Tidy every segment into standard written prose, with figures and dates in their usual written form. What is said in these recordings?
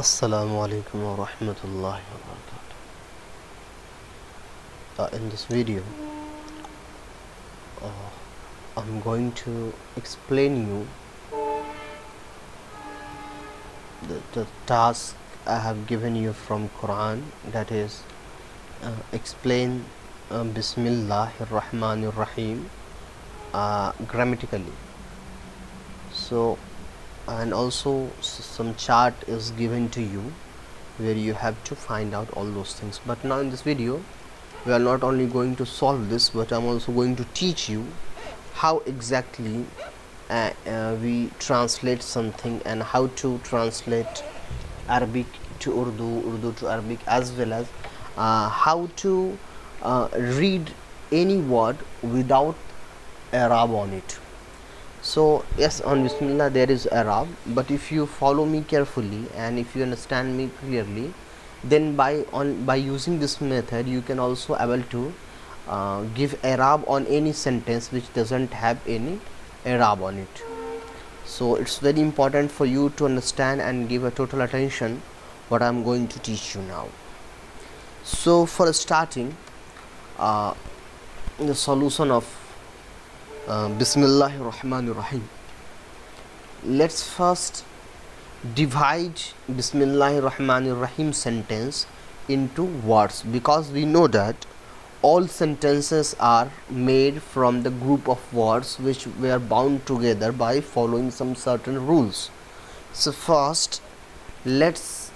Assalamu-Alaikum wa rahmatullahi wa barakatuh. In this video, I'm going to explain you the task I have given you from Quran, that is explain Bismillahir-Rahman Rahim grammatically. So, and also some chart is given to you where you have to find out all those things. But now in this video we are not only going to solve this, but I'm also going to teach you how exactly we translate something and how to translate Arabic to Urdu, Urdu to Arabic, as well as how to read any word without Arab on it. So yes, on Bismillah there is Arab, but if you follow me carefully and if you understand me clearly, then by using this method you can also able to give Arab on any sentence which doesn't have any Arab on it. So it's very important for you to understand and give a total attention what I'm going to teach you now. So for starting, the solution of Bismillahir-Rahmanir-Rahim. Let's first divide Bismillahir-Rahmanir-Rahim sentence into words, because we know that all sentences are made from the group of words which were bound together by following some certain rules. So first let's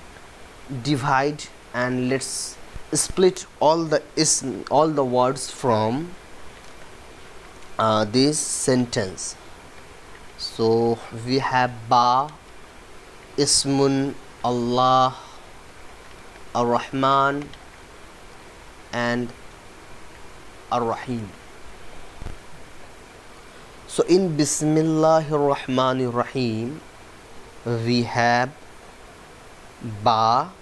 divide and let's split all the words from this sentence. So we have ba, ismun, Allah, الرحمن and الرحیم. So in Bismillahir-Rahmanir-Rahim we have ba,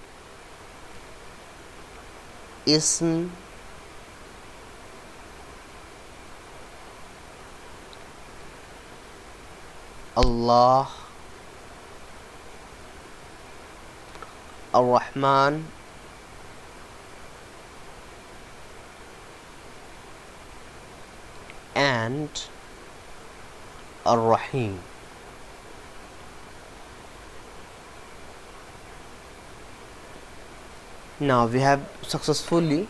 ism, Allah, الرحمن and الرحیم. Now we have successfully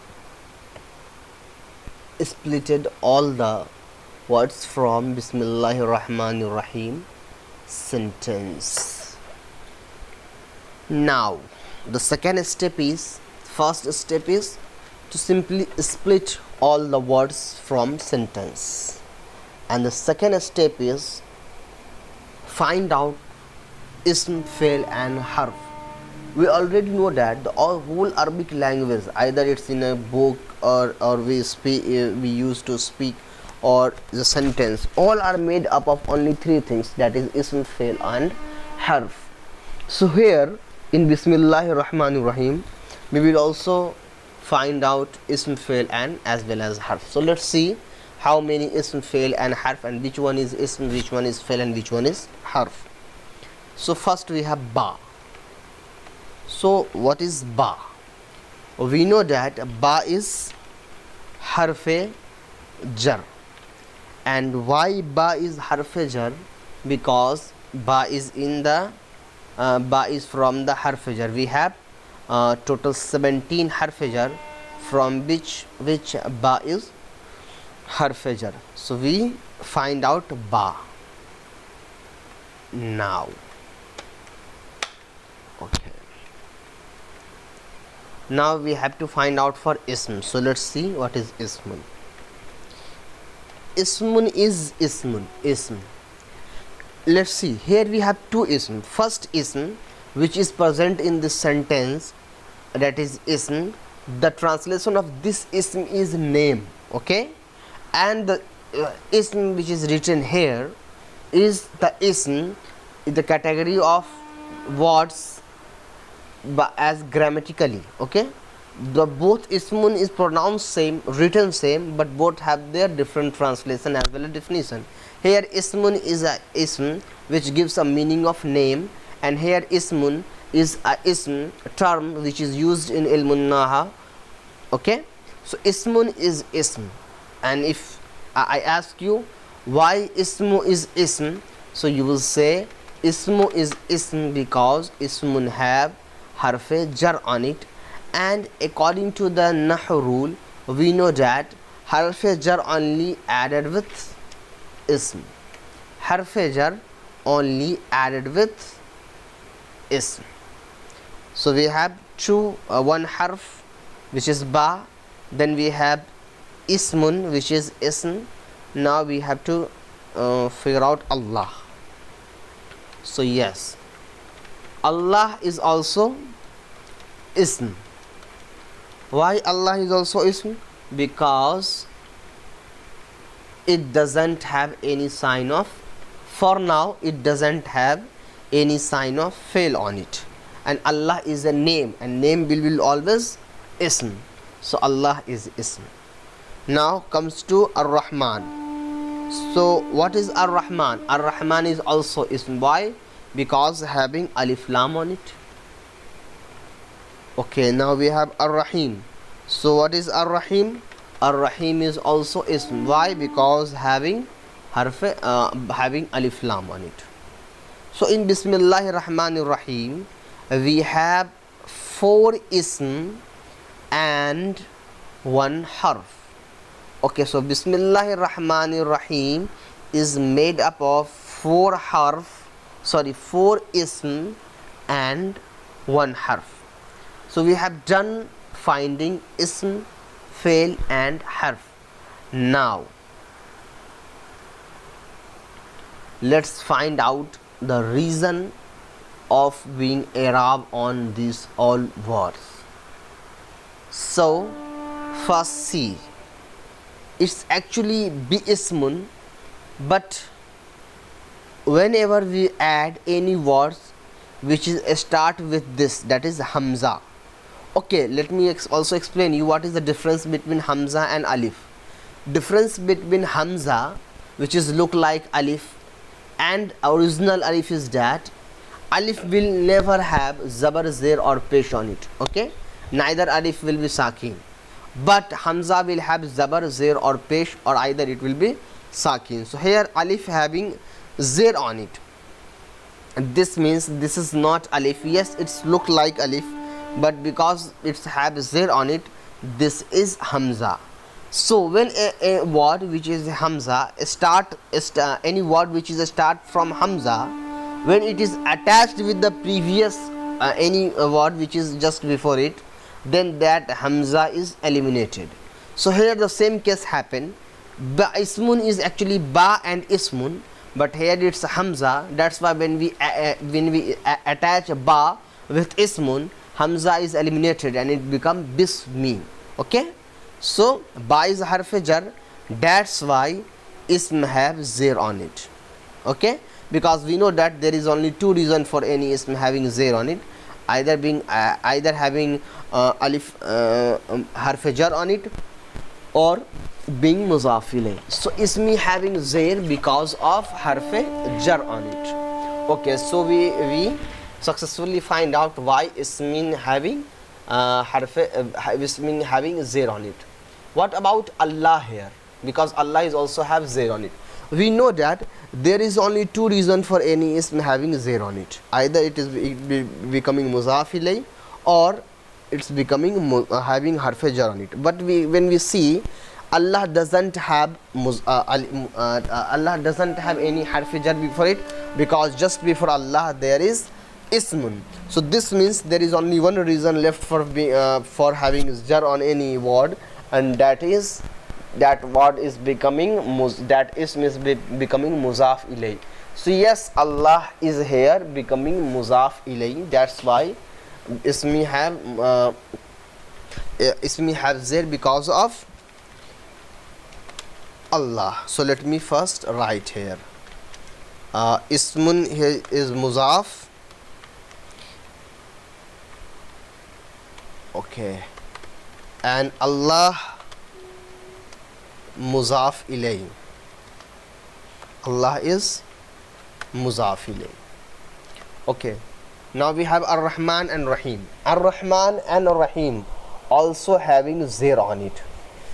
splitted all the words from Bismillahir-Rahmanir-Rahim sentence. Now the first step is to simply split all the words from sentence, and the second step is find out ism, fail and harf. We already know that the whole Arabic language, either it's in a book or we used to speak, or the sentence, all are made up of only three things, that is ism, fail and harf. So here in Bismillahir-Rahmanir-Rahim we will also find out ism, fail and as well as harf. So let's see how many ism, fail and harf, and which one is ism, which one is fail and which one is harf. So first we have ba. So what is ba? We know that ba is harf jar. And why ba is harf jar? Because ba is from the harf jar. We have total 17 harf jar, from which ba is harf jar. So we find out ba now. Okay. Now we have to find out for ism. So let's see what is ismun. Ismun is ism. Let's see, here we have two ism. First ism which is present in this sentence, that is ism. The translation of this ism is name, okay, and the ism which is written here is the ism in the category of words as grammatically, okay. The both ismun is pronounced same, written same, but both have their different translation as well as definition. Here ismun is a ism which gives a meaning of name, and here ismun is a ism term which is used in ilmun naha. Okay, so ismun is ism, and if I ask you why ismu is ism, so you will say ismu is ism because ismun have harfe jar on it, and according to the nahu rule we know that harfe jar only added with ism, harfe jar only added with ism. So we have one harf which is ba, then we have ismun which is ism. Now we have to figure out Allah. So yes, Allah is also ism. Why Allah is also ism? Because it doesn't have any sign of, for now it doesn't have any sign of fail on it, and Allah is a name, and name will always ism. So Allah is ism. Now comes to Ar-Rahman. So what is Ar-Rahman? Ar-Rahman is also ism. Why? Because having alif lam on it. Okay, now we have Ar-Rahim. So what is Ar-Rahim? Ar-Rahim is also ism. Why? Because having having alif lam on it. So in Bismillahir Rahmanir Rahim we have 4 ism and 1 harf. Okay, so Bismillahir Rahmanir Rahim is made up of 4 ism and 1 harf. So we have done finding ism, fail and harf. Now let's find out the reason of being i'rab on these all words. So first see, it's actually bi ismun, but whenever we add any words which is start with this, that is hamza. Okay, let me also explain you what is the difference between hamza and alif. Difference between hamza, which is look like alif, and original alif is that alif will never have zabar, zer or pesh on it. Okay, neither alif will be sakin, but hamza will have zabar, zer or pesh, or either it will be sakin. So here alif having zer on it, this means this is not alif. Yes, it's look like alif, but because it's have zer on it, this is hamza. So when a word which is hamza any word which is a start from hamza, when it is attached with the previous any word which is just before it, then that hamza is eliminated. So here the same case happen. Ba ismun is actually ba and ismun, but here it's hamza. That's why when we attach ba with ismun, hamza is eliminated and it become bismi. Okay, so ba is harf jar, that's why ism have zer on it. Okay, because we know that there is only 2 reasons for any ism having zer on it, either being either having alif harf jar on it, or being mudaf ilayh. So ismi having zer because of harf jar on it. Okay, so we successfully find out why ismin having ismin having zer on it. What about Allah here? Because Allah is also have zer on it. We know that there is only 2 reasons for any ism having zer on it. Either it is becoming mudaf ilayh, or it's becoming having harf jar on it. But when we see Allah doesn't have Allah doesn't have any harf jar before it, because just before Allah there is ismun. So this means there is only one reason left for having jar on any word, and that is that word is becoming that ism is becoming muzaf ilayh. So yes, Allah is here becoming muzaf ilayh. That's why ismi have zer because of Allah. So let me first write here. Ismun here is muzaf. Okay, and Allah muzaf ilayh. Allah is muzaf ilayh. Okay, Now we have Ar-Rahman and Rahim. Ar-Rahman and Ar-Rahim also having zero on it.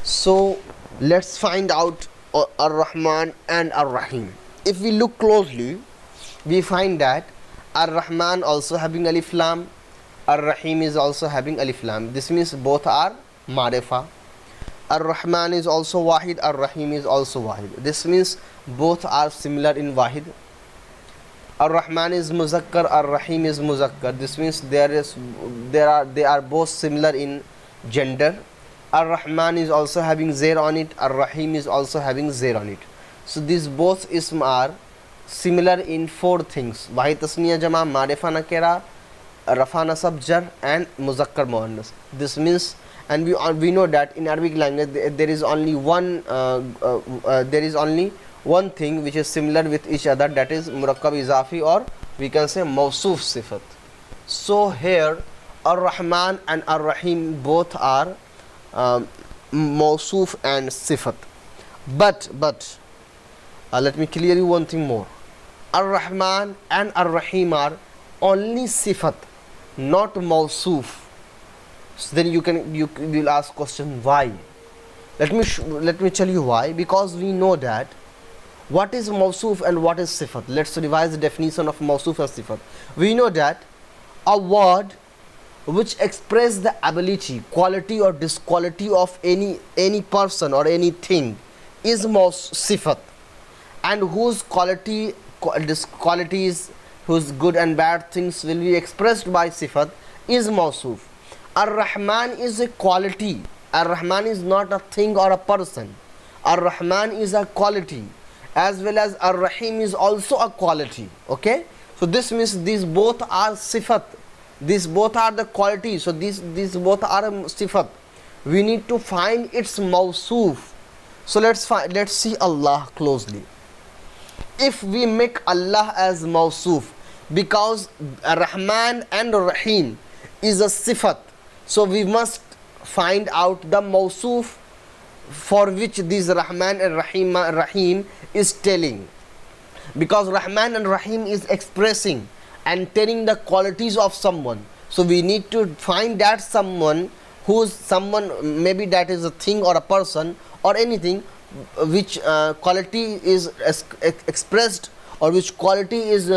So let's find out Ar-Rahman and Ar-Rahim. If we look closely, we find that Ar-Rahman also having alif lam, Ar-Rahim is also having alif lam. This means both are Marifa. Ar-Rahman is also Wahid, Ar-Rahim is also Wahid. This means both are similar in Wahid. Ar-Rahman is Muzakkar, Ar-Rahim is Muzakkar. This means they are both similar in gender. Ar-Rahman is also having zero on it, Ar-Rahim is also having zero on it. So these both ism are similar in four things: Wahid Tasniya Jama, Marifa Nakira, Rafa Nasab Jar, and Muzakkar Muannas. This means, and we know that in Arabic language there is only one thing which is similar with each other, that is Murakkab Izafi, or we can say Mawsuf Sifat. So here Ar-Rahman and Ar-Rahim both are Mawsuf and Sifat. But let me clear you one thing more. Ar-Rahman and Ar-Rahim are only Sifat, not Mawsuf. So then you will ask question, why? Let me tell you why. Because we know that what is Mawsuf and what is Sifat. Let's revise the definition of Mawsuf and Sifat. We know that a word which express the ability, quality or disquality of any person or anything is Sifat, and whose qualities, whose good and bad things will be expressed by Sifat is Mawsuf. Ar-Rahman is a quality. Ar-Rahman is not a thing or a person. Ar-Rahman is a quality, as well as Ar-Rahim is also a quality. Okay, so this means these both are Sifat. These both are the qualities. So these both are Sifat. We need to find its Mawsuf. So let's see Allah closely. If we make Allah as Mawsuf, because Rahman and Rahim is a Sifat, so we must find out the Mawsuf for which this Rahman and Rahim is telling. Because Rahman and Rahim is expressing and telling the qualities of someone, so we need to find that someone, maybe that is a thing or a person or anything, which quality is expressed, or which quality is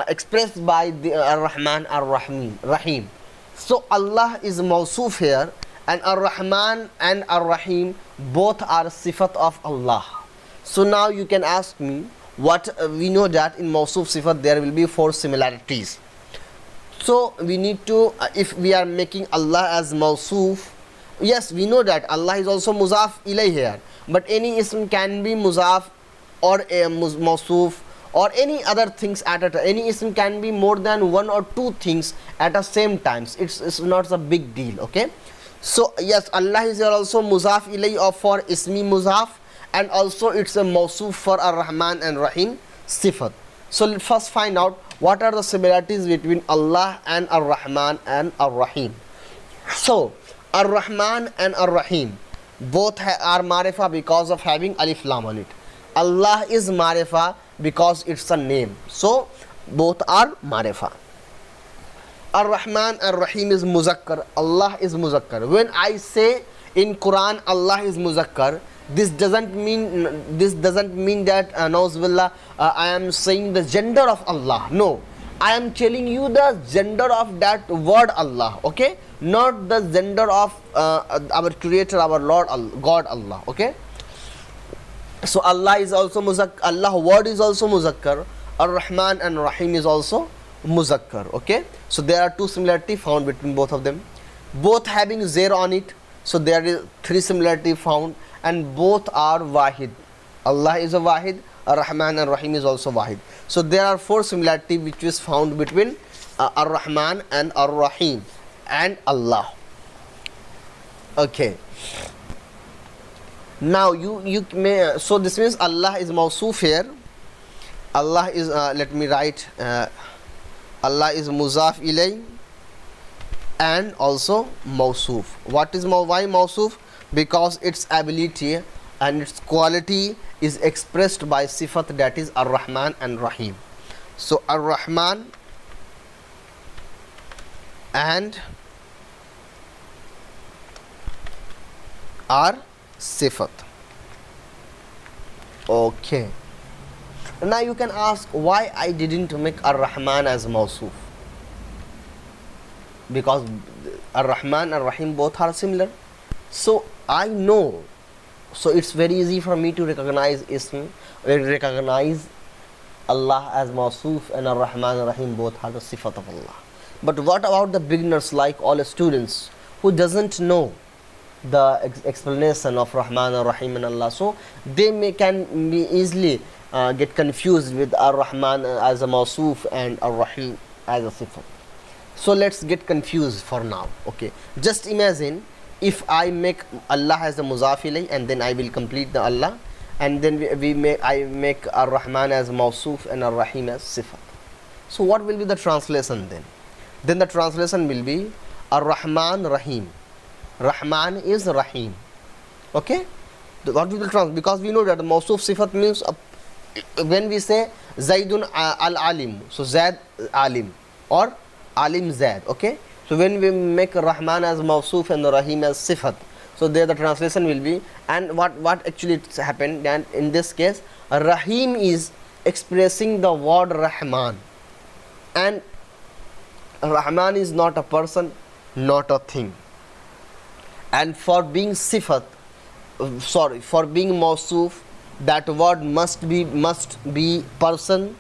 expressed by the Ar-Rahman Ar-Rahim. So Allah is Mawsuf here, and Ar-Rahman and Ar-Rahim both are Sifat of Allah. So now you can ask me, what we know that in Mawsuf Sifat there will be four similarities. So we need to, if we are making Allah as Mawsuf, yes, we know that Allah is also Muzaf Ilay here, but any ism can be Muzaf or a Mawsuf or any other things at a time. Any ism can be more than one or two things at the same times. It's not a big deal. Okay, so yes, Allah is here also Muzaf Ilay or for Ismi Muzaf, and also it's a Mawsuf for Ar-Rahman and Rahim Sifat. So let's first find out what are the similarities between Allah and Ar-Rahman and Ar-Rahim. So Ar-Rahman and Ar-Rahim both are Marifa because of having alif lam on it. Allah is Marifa because it's a name. So both are Marifa. Ar-Rahman and Rahim is Muzakkar. Allah is Muzakkar. When I say in Quran Allah is Muzakkar, this doesn't mean that Nauzubillah, I am saying the gender of Allah. No, I am telling you the gender of that word Allah. Okay, not the gender of our Creator, our Lord God Allah. Okay, so Allah is also Muzakkar. Allah word is also Muzakkar. Ar-Rahman and Rahim is also Muzakkar. Okay, so there are two similarity found between both of them, both having zero on it. So there is three similarity found, and both are Wahid. Allah is a Wahid, Ar-Rahman and Rahim is also Wahid. So there are four similarity which is found between Ar-Rahman and Ar-Rahim and Allah. Okay, now you may, so this means Allah is Mawsuf here. Allah is let me write Allah is Muzaf Ilay and also Mawsuf. What is why Mawsuf? Because its ability and its quality is expressed by Sifat, that is Ar-Rahman and Rahim. So Ar-Rahman and are sifat. Okay. Now you can ask why I didn't make Ar-Rahman as Mawsuf. Because Ar-Rahman and Ar-Rahim both are similar. So I know. So it's very easy for me to recognize Allah as Mawsuf, and Ar-Rahman and Ar-Rahim both are the sifat of Allah. But what about the beginners, like all students who doesn't know the explanation of Rahman and Rahim and Allah? So they can be easily get confused with Ar-Rahman as a Mawsuf and Ar-Rahim as a sifat. So let's get confused for now. Okay, just imagine if I make Allah as the Mudaf ilayh, and then I will complete the Allah, and then I make Ar-Rahman as Mawsuf and Ar-Rahim as sifat. So what will be the translation then? Then the translation will be Ar-Rahman Rahim. Rahman is Rahim. Okay? What will be the translation? Because we know that the Mawsuf sifat means when we say Zaidun al-Alim, so Zaid Alim or Alim Zaid. Okay? So when we make Rahman as Mawsuf and Rahim as sifat, so there the translation will be, and what actually happened, and in this case Rahim is expressing the word Rahman, and Rahman is not a person, not a thing. And for being sifat, for being Mawsuf, that word must be person,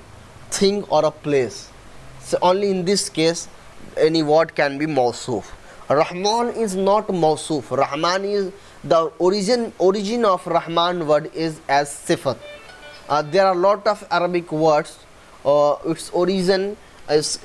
thing or a place. So only in this case any word can be Mawsuf. Rahman is not Mawsuf. Rahman is the origin of Rahman word is as sifat. There are a lot of Arabic words. Its origin is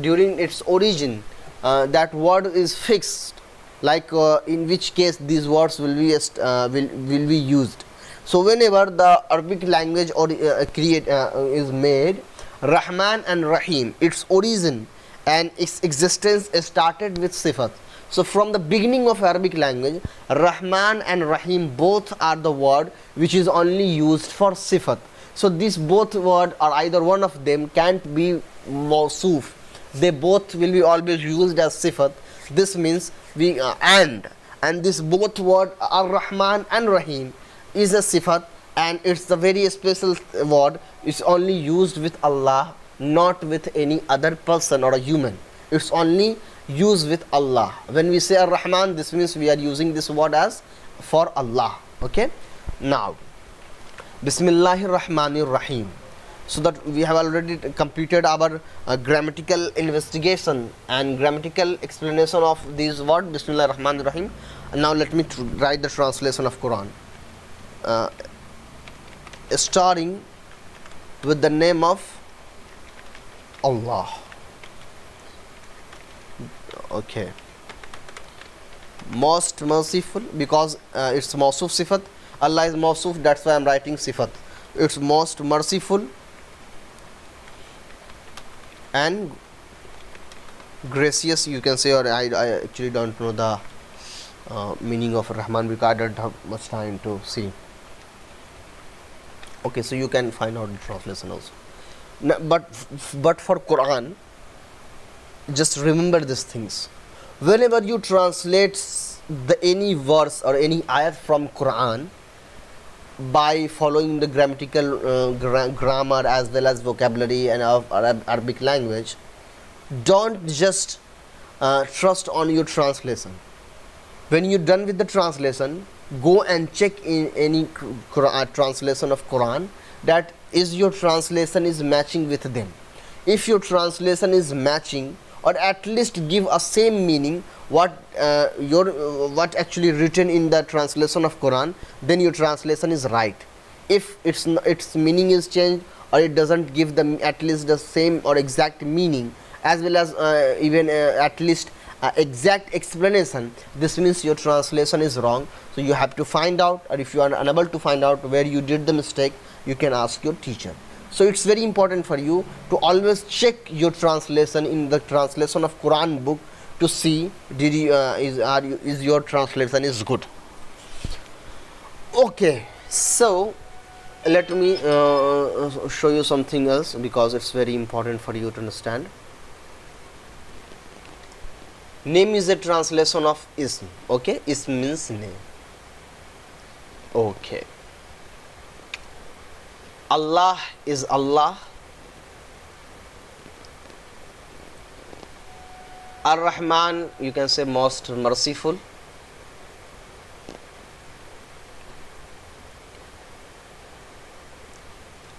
during its origin that word is fixed. Like in which case these words will be used. So whenever the Arabic language is made, Rahman and Rahim, its origin and its existence started with sifat. So from the beginning of Arabic language, Rahman and Rahim both are the word which is only used for sifat. So these both word, or either one of them, can't be Mawsuf. They both will be always used as sifat. This means and this both word Ar-Rahman and Rahim is a sifat, and it's the very special word. It's only used with Allah, not with any other person or a human. It's only used with Allah. When we say Ar-Rahman, this means we are using this word as for Allah. Okay, now Bismillahir Rahmanir Rahim. So that we have already completed our grammatical investigation and grammatical explanation of these words, Bismillahir Rahmanir Rahim. And now let me write the translation of Quran, starting with the name of Allah. Okay, most merciful, because it's Mawsuf sifat. Allah is Mawsuf, that's why I'm writing sifat. It's most merciful and gracious, you can say, or I actually don't know the meaning of Rahman because I don't have much time to see. Okay, so you can find out the translation also. No, but for Quran, just remember these things. Whenever you translate any verse or any ayat from Quran by following the grammatical grammar as well as vocabulary and of Arabic language, don't just trust on your translation. When you're done with the translation, go and check in any translation of Quran that is your translation is matching with them. If your translation is matching, or at least give a same meaning what actually written in the translation of Quran, then your translation is right. If its meaning is changed, or it doesn't give them at least the same or exact meaning, as well as even at least exact explanation, this means your translation is wrong. So you have to find out, or if you are unable to find out where you did the mistake, you can ask your teacher. So it's very important for you to always check your translation in the translation of Quran book to see is your translation is good. Okay, so let me show you something else because it's very important for you to understand. Name is a translation of ism. Okay, ism means name. Okay. Allah is Allah. Ar-Rahman, you can say most merciful.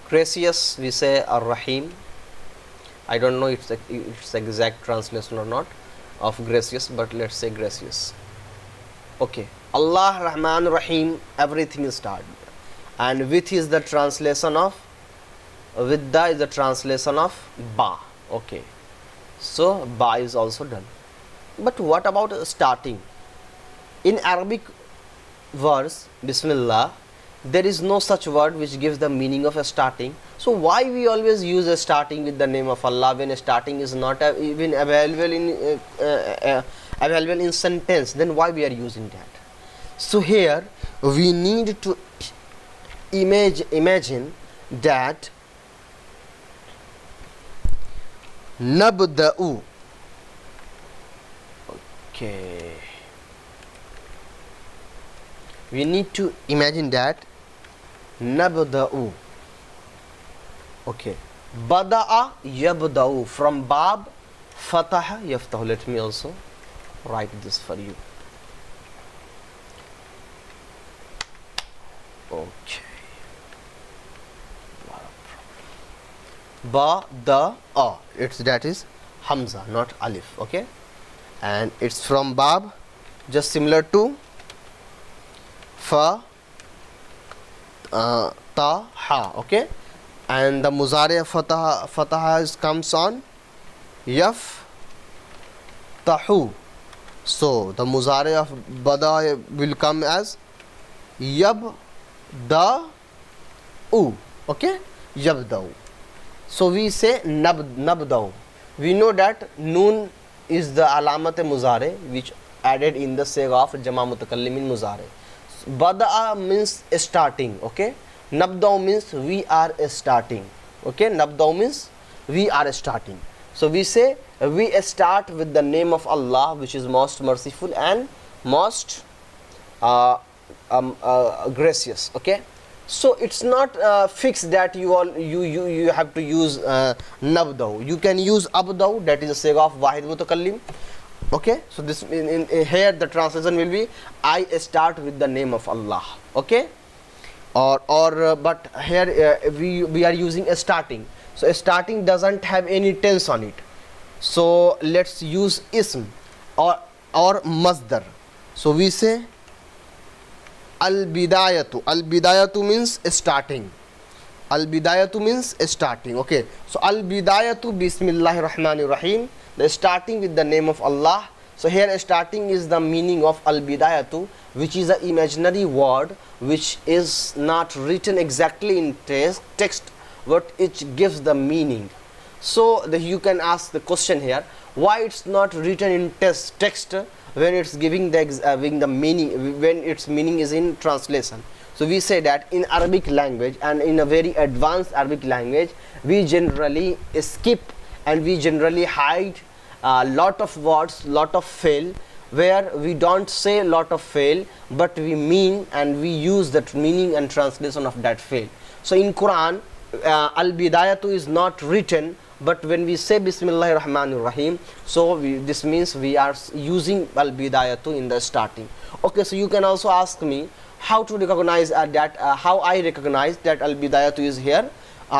Gracious, we say Ar-Rahim. I don't know if it's exact translation or not of gracious, but let's say gracious. Okay. Allah, Rahman, Rahim, everything is started. And with is the translation of, with the is the translation of ba. Okay. So ba is also done. But what about starting? In Arabic verse, Bismillah, there is no such word which gives the meaning of a starting. So why we always use a starting with the name of Allah when a starting is not even available in sentence? Then why we are using that? So here we need to imagine that nabda'u. Okay. We need to imagine that nabda'u. Okay. Bada'a yabda'u. From bab, fataha yaftahu. Let me also write this for you. Okay. Bada'a. That is Hamza, not Alif. Okay. And it's from bab, just similar to fa, ta, ha. Okay. And the muzari fataha comes on yaf, tahu. So the muzari of bada will come as yab, da, u. Okay. Yabda'u. So we say nabda'u. We know that noon is the alamat muzare which added in the sega of jama mutakallimin muzare. Bada'a means starting. Okay. Nabda'u means we are starting. Okay. Nabda'u means we are starting. So we say we start with the name of Allah, which is most merciful and most gracious. Okay. So it's not fixed that you have to use nabda'u. You can use abda'u, that is a sega of wahid mutakallim. Okay. So this here the translation will be I start with the name of Allah. Okay. But here we are using a starting. So a starting doesn't have any tense on it. So let's use ism or masdar. So we say al-bidayatu. Al-bidayatu means starting. Al-bidayatu means starting. Okay. So al-bidayatu bismillahir rahmanir rahim. The starting with the name of Allah. So here starting is the meaning of al-bidayatu, which is an imaginary word which is not written exactly in text, but it gives the meaning. So you can ask the question here, why it's not written in text when it's giving the meaning, when its meaning is in translation. So we say that in Arabic language, and in a very advanced Arabic language, we generally skip and we generally hide a lot of words, lot of fail, where we don't say lot of fail, but we mean and we use that meaning and translation of that fail. So in Quran, al-bidayatu is not written, but when we say Bismillahir Rahmanir Rahim, so this means we are using al-bidayatu in the starting. Okay, so you can also ask me how to recognize how I recognize that al-bidayatu is here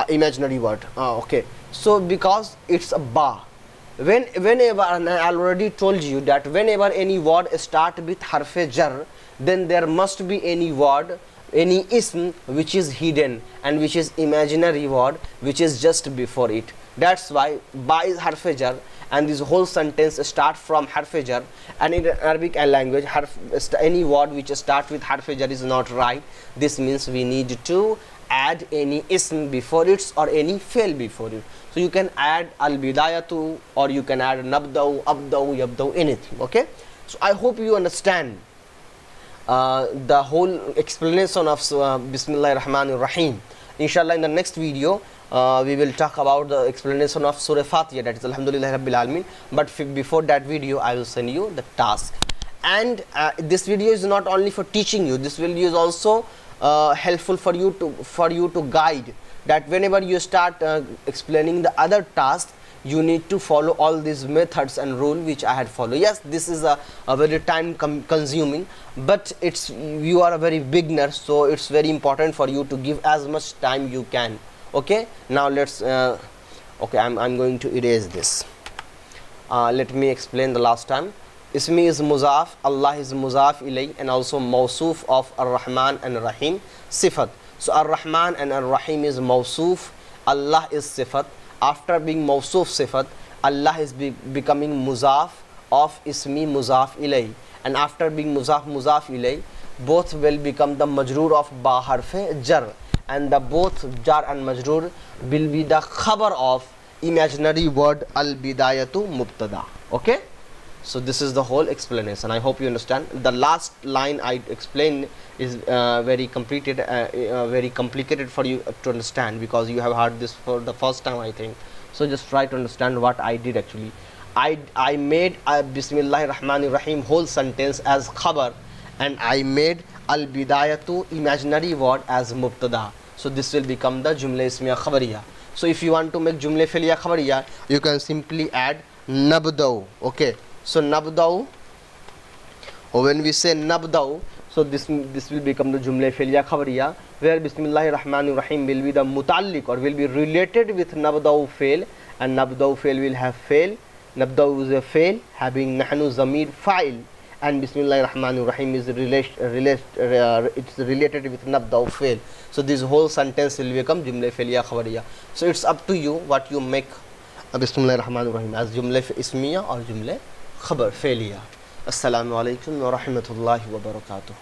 imaginary word. Okay, so because it's a ba. Whenever, and I already told you that whenever any word start with harfe jar, then there must be any word, any ism which is hidden and which is imaginary word which is just before it. That's why ba is harfe jar, and this whole sentence start from harfe jar. And in Arabic language, any word which start with harfe jar is not right. This means we need to add any ism before it or any fail before it. So you can add al-bidayatu, or you can add nabda'u, abda'u, yabda'u, anything. Okay. So I hope you understand the whole explanation of Bismillahir Rahmanir Rahim. Inshallah, in the next video we will talk about the explanation of Surah Fatiha, that is Alhamdulillah Rabbil Alamin. But before that video, I will send you the task. And this video is not only for teaching you. This video is also helpful for you to guide that whenever you start explaining the other task, you need to follow all these methods and rule which I had followed. Yes, this is a very time consuming, but you are a very beginner, so it's very important for you to give as much time you can. Okay, now let's okay, I'm going to erase this. Let me explain the last time. Ismi is muzaf, Allah is muzaf ilay, and also mawsoof of Ar-Rahman and Ar-Rahim, sifat. So Ar-Rahman and Ar-Rahim is mawsoof, Allah is sifat. After being mawsoof sifat, Allah is becoming muzaf of ismi muzaf ilay, and after being muzaf ilay, both will become the majroor of ba harfe jar, and the both jar and majroor will be the khabar of imaginary word al bidayatu mubtada. Okay, so this is the whole explanation. I hope you understand. The last line I explained is very complicated for you to understand, because you have heard this for the first time, I think. So just try to understand what I did actually. I made Bismillahir Rahmanir Rahim whole sentence as khabar, and I made al bidayatu imaginary word as mubtada. So this will become the jumla ismiya khabariya. So if you want to make jumla fi'liya khabariya, you can simply add nabda'u. Okay, so nabda'u, or when we say nabda'u, so this will become the jumla fi'liya khabariya, where Bismillahir Rahmanir Rahim will be the mutalliq, or will be related with nabda'u fail, and nabda'u fail will have fail. Nabda'u is a fail having nahnu zamir fa'il, and Bismillahir Rahmanir Rahim is it's related with nabda'u fail. So this whole sentence will become jumla fi'liya khabariya. So it's up to you what you make Bismillahir Rahmanir Rahim as jumla ismiya or jumla khabar fi'liya. Assalamu-Alaikum wa rahmatullahi wa barakatuh.